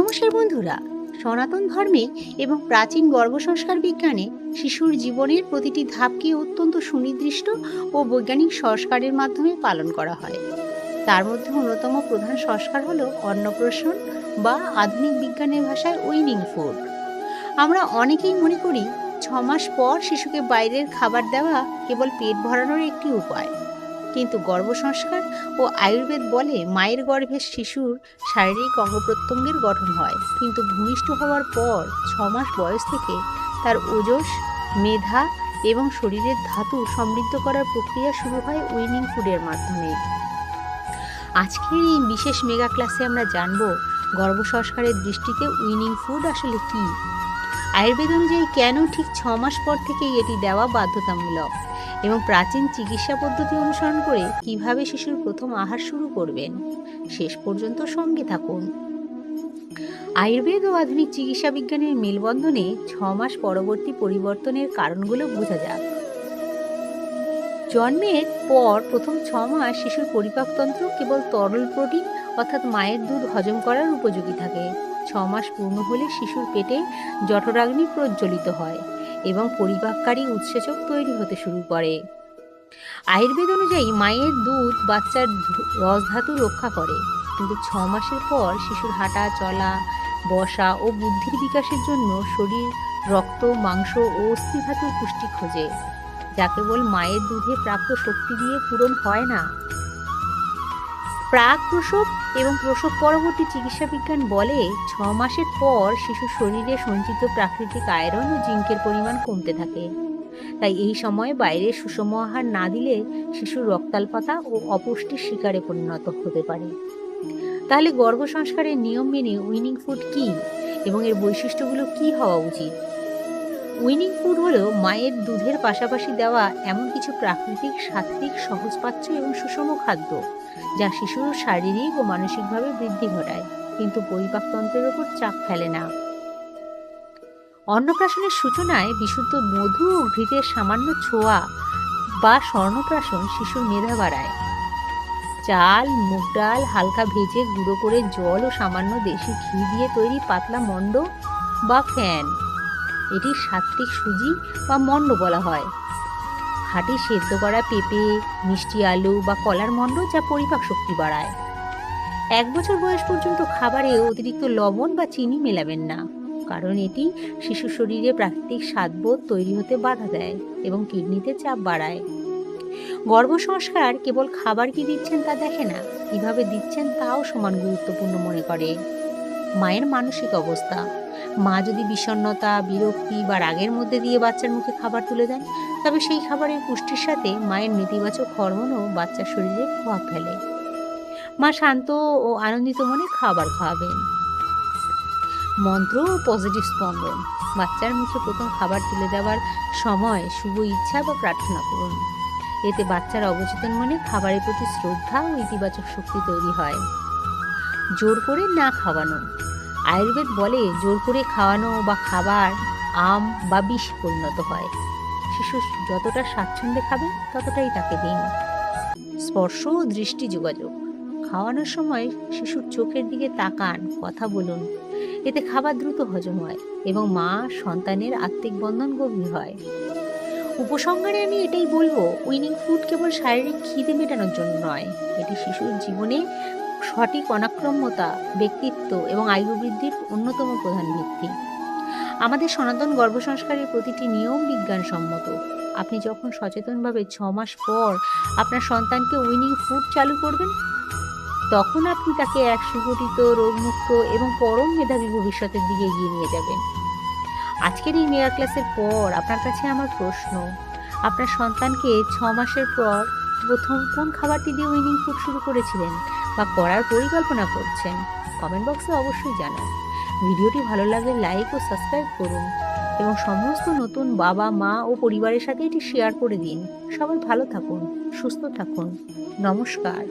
নমস্কার বন্ধুরা, সনাতন ধর্মে এবং প্রাচীন গর্ভসংস্কার বিজ্ঞানে শিশুর জীবনের প্রতিটি ধাপকে অত্যন্ত সুনির্দিষ্ট ও বৈজ্ঞানিক সংস্কারের মাধ্যমে পালন করা হয়। তার মধ্যে অন্যতম প্রধান সংস্কার হলো অন্নপ্রাশন বা আধুনিক বিজ্ঞানের ভাষায় উইনিং ফুড। আমরা অনেকেই মনে করি 6 মাস পর শিশুকে বাইরের খাবার দেওয়া কেবল পেট ভরানোর একটি উপায়, কিন্তু গর্ভসংস্কার ও আয়ুর্বেদ বলে মায়ের গর্ভে শিশুর শারীরিক অঙ্গপ্রত্যঙ্গের গঠন হয়, কিন্তু ভূমিষ্ঠ হওয়ার পর 6 মাস বয়স থেকে তার ওজস, মেধা এবং শরীরের ধাতু সমৃদ্ধ করার প্রক্রিয়া শুরু হয় উইনিং ফুডের মাধ্যমে। আজকের এই বিশেষ মেগা ক্লাসে আমরা জানব গর্ভসংস্কারের দৃষ্টিতে উইনিং ফুড আসলে কি, আয়ুর্বেদ অনুযায়ী কেন ঠিক 6 মাস পর থেকেই এটি দেওয়া বাধ্যতামূলক, এবং প্রাচীন চিকিৎসা পদ্ধতি অনুসরণ করে কিভাবে শিশুর প্রথম আহার শুরু করবেন। শেষ পর্যন্ত সঙ্গে থাকুন। আয়ুর্বেদ ও আধুনিক চিকিৎসা বিজ্ঞানের মেলবন্ধনে 6 মাস পরবর্তী পরিবর্তনের কারণগুলো বোঝা যাক। জন্মের পর প্রথম 6 মাস শিশুর পরিপাকতন্ত্র কেবল তরল প্রোটিন অর্থাৎ মায়ের দুধ হজম করার উপযোগী থাকে। 6 মাস পূর্ণ হলে শিশুর পেটে জঠরাগ্নি প্রজ্বলিত হয় এবং পরিপাককারী উৎসেচক তৈরি হতে শুরু করে। আয়ুর্বেদ অনুযায়ী মায়ের দুধ বাচ্চার রসধাতু রক্ষা করে, কিন্তু 6 মাসের পর শিশুর হাঁটা চলা, বসা ও বুদ্ধির বিকাশের জন্য শরীর রক্ত, মাংস ও অস্থিধাতুর পুষ্টি খোঁজে, যা কেবল মায়ের দুধে প্রাপ্ত শক্তি দিয়ে পূরণ হয় না। প্রাক প্রসব এবং প্রসব পরবর্তী চিকিৎসা বিজ্ঞান বলে 6 মাসের পর শিশুর শরীরে সঞ্চিত প্রাকৃতিক আয়রন ও জিঙ্কের পরিমাণ কমতে থাকে। তাই এই সময়ে বাইরে সুষম আহার না দিলে শিশুর রক্তাল্পতা ও অপুষ্টির শিকারে পরিণত হতে পারে। তাহলে গর্ভসংস্কারের নিয়ম মেনে উইনিং ফুড কি এবং এর বৈশিষ্ট্যগুলো কি হওয়া উচিত? উইনিং ফুড হলো মায়ের দুধের পাশাপাশি দেওয়া এমন কিছু প্রাকৃতিক, সাত্ত্বিক, সহজপাচ্য এবং সুষম খাদ্য যা শিশুর শারীরিক ও মানসিকভাবে বৃদ্ধি ঘটায়, কিন্তু পরিপাকতন্ত্রের ওপর চাপ ফেলে না। অন্নপ্রাশনের সূচনায় বিশুদ্ধ মধু ও ঘৃতের সামান্য ছোঁয়া বা স্বর্ণপ্রাশন শিশুর মেধা বাড়ায়। চাল, মুগ ডাল হালকা ভেজে গুঁড়ো করে জল ও সামান্য দেশি ঘি দিয়ে তৈরি পাতলা মণ্ড বা ফ্যান, এটি সাত্ত্বিক সুজি বা মণ্ড বলা হয়। খাঁটি সেদ্ধ করা পেঁপে, মিষ্টি আলু বা কলার মণ্ড, যা পরিপাক শক্তি বাড়ায়। 1 বছর বয়স পর্যন্ত খাবারে অতিরিক্ত লবণ বা চিনি মেলাবেন না, কারণ এটি শিশু শরীরে প্রাকৃতিক স্বাদবোধ তৈরি হতে বাধা দেয় এবং কিডনিতে চাপ বাড়ায়। গর্ভসংস্কার কেবল খাবার কি দিচ্ছেন তা দেখে না, কিভাবে দিচ্ছেন তাও সমান গুরুত্বপূর্ণ মনে করে। মায়ের মানসিক অবস্থা, মা যদি বিষণ্ণতা, বিরক্তি বা রাগের মধ্যে দিয়ে বাচ্চার মুখে খাবার তুলে দেন, তবে সেই খাবারের পুষ্টির সাথে মায়ের নেতিবাচক হরমোনও বাচ্চার শরীরে প্রভাব ফেলে। মা শান্ত ও আনন্দিত মনে খাবার খাওয়াবেন। মন্ত্র ও পজিটিভ স্পন্দন, বাচ্চার মুখে প্রথম খাবার তুলে দেওয়ার সময় শুভ ইচ্ছা বা প্রার্থনা করুন। এতে বাচ্চার অবচেতন মনে খাবারের প্রতি শ্রদ্ধা ও ইতিবাচক শক্তি তৈরি হয়। জোর করে না খাওয়ানো, আয়ুর্বেদ বলে জোর করে খাওয়ানো বা খাবার আম বা বিষ পরিণত হয়। শিশু যতটা স্বাচ্ছন্দ্যে খাবে ততটাই তাকে দিন। স্পর্শ ও দৃষ্টি যোগাযোগ, খাওয়ানোর সময় শিশুর চোখের দিকে তাকান, কথা বলুন, এতে খাবার দ্রুত হজম হয় এবং মা সন্তানের আত্মিক বন্ধন গভীর হয়। উপসংহারে আমি এটাই বলবো, উইনিং ফুড কেবল শারীরিক খিদে মেটানোর জন্য নয়, এটি শিশুর জীবনে সঠিক অনাক্রম্যতা, ব্যক্তিত্ব এবং আয়ু বৃদ্ধির অন্যতম প্রধান ভিত্তি। আমাদের সনাতন গর্ভসংস্কারের প্রতিটি নিয়ম বিজ্ঞানসম্মত। আপনি যখন সচেতনভাবে 6 মাস পর আপনার সন্তানকে উইনিং ফুড চালু করবেন, তখন আপনি তাকে এক সুগঠিত, রোগমুক্ত এবং পরম মেধাবী ভবিষ্যতের দিকে এগিয়ে নিয়ে যাবেন। আজকের এই মেগা ক্লাসের পর আপনার কাছে আমার প্রশ্ন, আপনার সন্তানকে 6 মাসের পর প্রথম কোন খাবারটি দিয়ে উইনিং ফুড শুরু করেছিলেন বা করার পরিকল্পনা করছেন? কমেন্ট বক্সে অবশ্যই জানান। ভিডিওটি ভালো লাগলে লাইক ও সাবস্ক্রাইব করুন এবং সমস্ত নতুন বাবা, মা ও পরিবারের সাথে এটি শেয়ার করে দিন। সবাই ভালো থাকুন, সুস্থ থাকুন। নমস্কার।